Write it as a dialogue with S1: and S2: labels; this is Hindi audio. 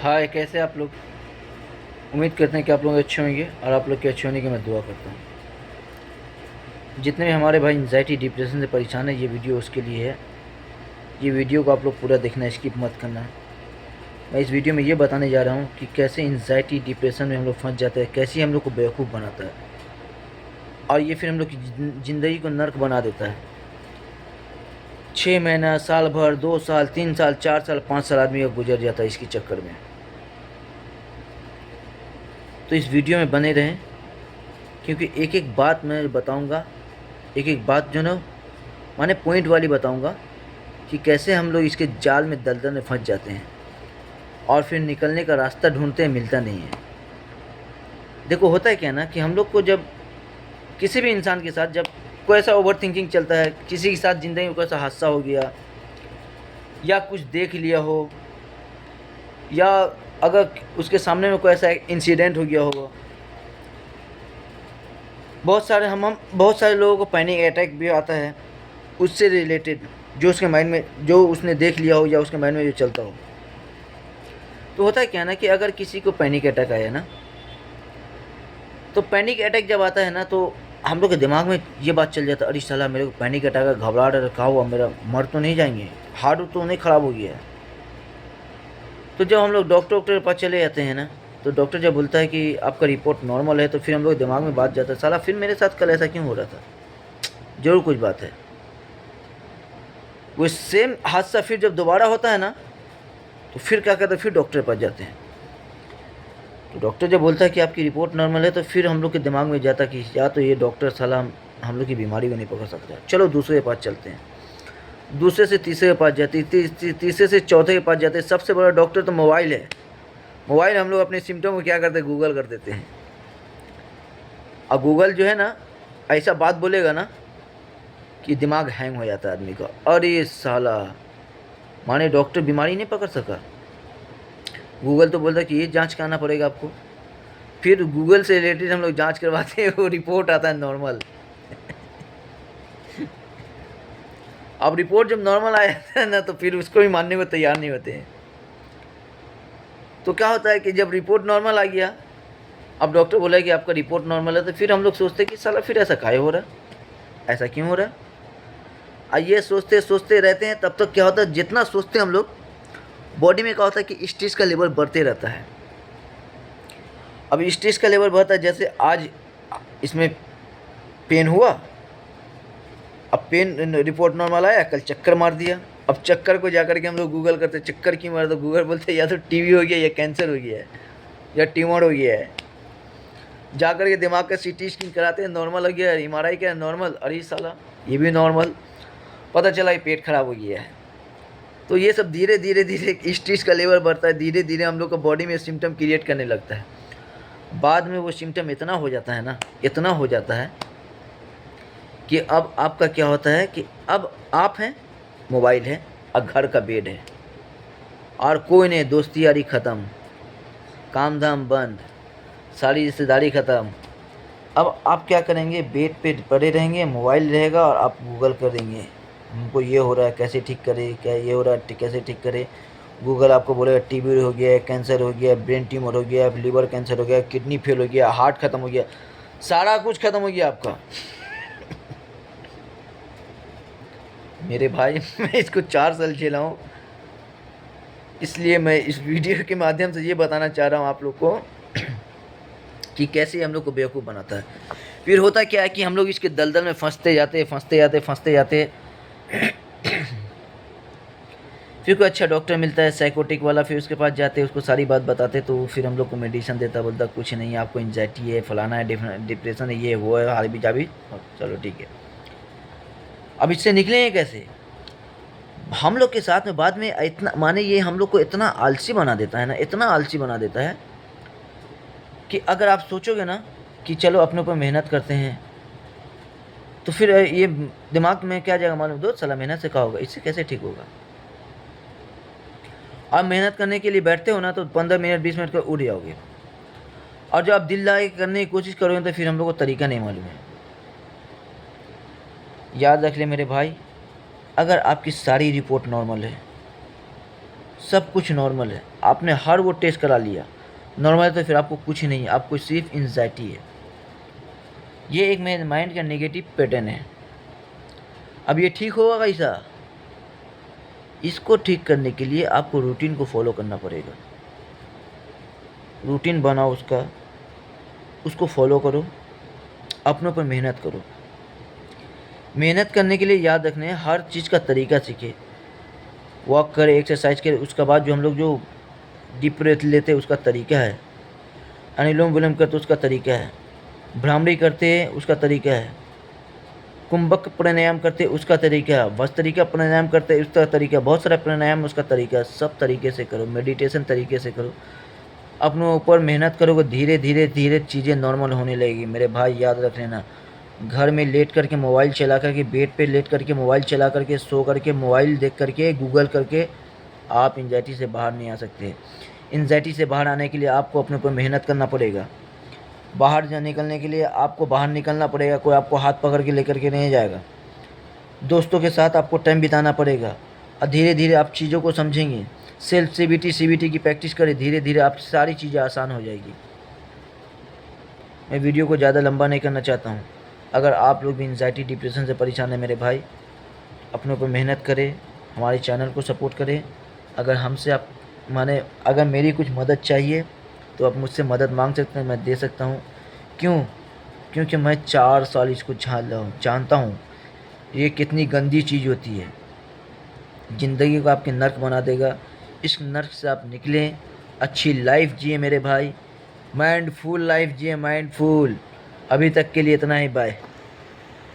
S1: हाय, कैसे आप लोग। उम्मीद करते हैं कि आप लोग अच्छे होंगे और आप लोग के अच्छे होने की मैं दुआ करता हूँ। जितने भी हमारे भाई एंजाइटी डिप्रेशन से परेशान है, ये वीडियो उसके लिए है। ये वीडियो को आप लोग पूरा देखना, स्किप मत करना। मैं इस वीडियो में ये बताने जा रहा हूँ कि कैसे एंजाइटी डिप्रेशन में हम लोग फंस जाते हैं, कैसे हम लोग को बेवकूफ़ बनाता है और ये फिर हम लोग की ज़िंदगी को नर्क बना देता है। 6 महीना, साल भर, 2 साल, 3 साल, 4 साल, 5 साल आदमी का गुजर जाता है इसके चक्कर में। तो इस वीडियो में बने रहें, क्योंकि एक एक बात मैं बताऊंगा, एक एक बात जो ना माने पॉइंट वाली बताऊंगा कि कैसे हम लोग इसके जाल में दलदल में फंस जाते हैं और फिर निकलने का रास्ता ढूंढते हैं, मिलता नहीं है। देखो, होता है क्या ना कि हम लोग को जब किसी भी इंसान के साथ जब कोई ऐसा ओवर थिंकिंग चलता है, किसी के साथ ज़िंदगी में कोई ऐसा हादसा हो गया या कुछ देख लिया हो, या अगर उसके सामने में कोई ऐसा इंसिडेंट हो गया होगा, बहुत सारे लोगों को पैनिक अटैक भी आता है उससे रिलेटेड, जो उसके माइंड में, जो उसने देख लिया हो या उसके माइंड में जो चलता हो। तो होता है क्या ना कि अगर किसी को पैनिक अटैक आया ना, तो पैनिक अटैक जब आता है ना, तो हम लोग के दिमाग में ये बात चल जाता है, अरे साला मेरे को पैनिक अटैक है, घबराहट रखा हुआ, मेरा मर तो नहीं जाएंगे, हार्ट तो नहीं ख़राब हो गया है। तो जब हम लोग डॉक्टर के पास चले जाते हैं ना, तो डॉक्टर जब बोलता है कि आपका रिपोर्ट नॉर्मल है, तो फिर हम लोग दिमाग में बात जाता है, साला फिर मेरे साथ कल ऐसा क्यों हो रहा था, ज़रूर कुछ बात है। वो सेम हादसा फिर जब दोबारा होता है ना, तो फिर क्या करते हैं, फिर डॉक्टर के पास जाते हैं। तो डॉक्टर जब बोलता है कि आपकी रिपोर्ट नॉर्मल है, तो फिर हम लोग के दिमाग में जाता कि या तो ये डॉक्टर साला हम लोग की बीमारी को नहीं पकड़ सकता, चलो दूसरे के पास चलते हैं। दूसरे से तीसरे के पास जाते, तीसरे से चौथे के पास जाते। सबसे बड़ा डॉक्टर तो मोबाइल है। मोबाइल हम लोग अपने सिम्टम को क्या करते हैं, गूगल कर देते हैं। और गूगल जो है ना, ऐसा बात बोलेगा ना कि दिमाग हैंग हो जाता है आदमी का। अरे साला, माने डॉक्टर बीमारी नहीं पकड़ सका, गूगल तो बोलता है कि ये जांच कराना पड़ेगा आपको। फिर गूगल से रिलेटेड हम लोग जांच करवाते हैं, वो रिपोर्ट आता है नॉर्मल। अब रिपोर्ट जब नॉर्मल आ जाता है ना, तो फिर उसको भी मानने को तैयार नहीं होते हैं। तो क्या होता है कि जब रिपोर्ट नॉर्मल आ गया, अब डॉक्टर बोला कि आपका रिपोर्ट नॉर्मल है, तो फिर हम लोग सोचते हैं कि साला फिर ऐसा काहे हो रहा है, ऐसा क्यों हो रहा है। ये सोचते सोचते रहते हैं। तब तक क्या होता है, जितना सोचते हैं हम लोग, बॉडी में क्या होता है कि स्ट्रेस का लेवल बढ़ते रहता है। अब स्ट्रेस का लेवल बढ़ता है, जैसे आज इसमें पेन हुआ, अब पेन रिपोर्ट नॉर्मल आया, कल चक्कर मार दिया। अब चक्कर को जाकर के हम लोग गूगल करते, चक्कर क्यों मारा, तो गूगल बोलते या तो टीबी हो गया, या कैंसर हो गया है, या ट्यूमर हो गया है। जाकर के दिमाग का सीटी स्कैन कराते हैं, नॉर्मल हो गया है। एमआरआई क्या नॉर्मल, अरे साला ये भी नॉर्मल, पता चला ये पेट खराब हो गया है। तो ये सब धीरे धीरे धीरे स्ट्रेस का लेवल बढ़ता है, धीरे धीरे हम लोग को बॉडी में सिम्टम क्रिएट करने लगता है। बाद में वो सिम्टम इतना हो जाता है ना, इतना हो जाता है कि अब आपका क्या होता है कि अब आप हैं, मोबाइल है और घर का बेड है, और कोई नहीं, दोस्ती यारी ख़त्म, काम धाम बंद, सारी रिश्तेदारी ख़त्म। अब आप क्या करेंगे, बेड पे पड़े रहेंगे, मोबाइल रहेगा और आप गूगल कर देंगे, हमको ये हो रहा है कैसे ठीक करे, क्या ये हो रहा है कैसे ठीक करे। गूगल आपको बोलेगा टीबी हो गया है, कैंसर हो गया, ब्रेन ट्यूमर हो गया, लिवर कैंसर हो गया, किडनी फेल हो गया, हार्ट ख़त्म हो गया, सारा कुछ ख़त्म हो गया आपका। मेरे भाई, मैं इसको 4 साल झेला हूँ, इसलिए मैं इस वीडियो के माध्यम से ये बताना चाह रहा हूँ आप लोग को कि कैसे हम लोग को बेवकूफ़ बनाता है। फिर होता क्या है कि हम लोग इसके दलदल में फंसते जाते फंसते जाते फंसते जाते। फिर कोई अच्छा डॉक्टर मिलता है साइकोटिक वाला, फिर उसके पास जाते, उसको सारी बात बताते, तो फिर हम लोग को मेडिसिन देता, बोलता कुछ नहीं, आपको एंजाइटी है, फलाना है, डिप्रेशन है, ये वो है, हावी जावी, चलो ठीक है। अब इससे निकलेंगे कैसे। हम लोग के साथ में बाद में इतना, माने ये हम लोग को इतना आलसी बना देता है ना, इतना आलसी बना देता है कि अगर आप सोचोगे ना कि चलो अपने ऊपर मेहनत करते हैं, तो फिर ये दिमाग में क्या जाएगा मालूम, दो साला मेहनत से क्या होगा, इससे कैसे ठीक होगा। आप मेहनत करने के लिए बैठते हो ना, तो 15 मिनट 20 मिनट का उड़ जाओगे, और जब आप दिल लगा के करने की कोशिश करोगे, तो फिर हम लोग को तरीका नहीं मालूम है। याद रख ले मेरे भाई, अगर आपकी सारी रिपोर्ट नॉर्मल है, सब कुछ नॉर्मल है, आपने हर वो टेस्ट करा लिया, नॉर्मल है, तो फिर आपको कुछ नहीं, आपको सिर्फ एंजाइटी है। ये एक मेरे माइंड का नेगेटिव पैटर्न है। अब ये ठीक होगा कैसा? इसको ठीक करने के लिए आपको रूटीन को फॉलो करना पड़ेगा। रूटीन बनाओ उसको फॉलो करो, अपनों पर मेहनत करो। मेहनत करने के लिए याद रखने हर चीज़ का तरीका सीखे। वॉक करे, एक्सरसाइज करे, उसके बाद जो हम लोग जो डीप ब्रेथ लेते हैं उसका तरीका है, अनुलोम विलोम करते उसका तरीका है, भ्रामरी करते हैं उसका तरीका है, कुंभक प्राणायाम करते उसका तरीका है, भस्त्रिका प्राणायाम करते उसका तरीका, बहुत सारा प्राणायाम उसका तरीका। सब तरीके से करो, मेडिटेशन तरीके से करो, अपने ऊपर मेहनत करोगे, धीरे धीरे धीरे चीज़ें नॉर्मल होने लगेगी। मेरे भाई याद रख लेना, घर में लेट करके मोबाइल चला करके, बेड पे लेट करके मोबाइल चला करके, सो करके, मोबाइल देख करके, गूगल करके आप एंजाइटी से बाहर नहीं आ सकते। एंजाइटी से बाहर आने के लिए आपको अपने ऊपर मेहनत करना पड़ेगा। बाहर निकलने के लिए आपको बाहर निकलना पड़ेगा, कोई आपको हाथ पकड़ के लेकर के नहीं जाएगा। दोस्तों के साथ आपको टाइम बिताना पड़ेगा और धीरे धीरे आप चीज़ों को समझेंगे। सेल्फ सीबीटी की प्रैक्टिस करें, धीरे धीरे आप सारी चीज़ें आसान हो जाएगी। मैं वीडियो को ज़्यादा लंबा नहीं करना चाहता हूँ। अगर आप लोग भी एंजाइटी डिप्रेशन से परेशान हैं मेरे भाई, अपने ऊपर मेहनत करें, हमारे चैनल को सपोर्ट करें। अगर हमसे आप अगर मेरी कुछ मदद चाहिए तो आप मुझसे मदद मांग सकते हैं, मैं दे सकता हूँ। क्योंकि मैं 4 साल इसको जानता हूँ ये कितनी गंदी चीज़ होती है, ज़िंदगी को आपके नर्क बना देगा। इस नर्क से आप निकलें, अच्छी लाइफ जिए मेरे भाई, माइंडफुल लाइफ जिए, माइंडफुल। अभी तक के लिए इतना ही, बाय।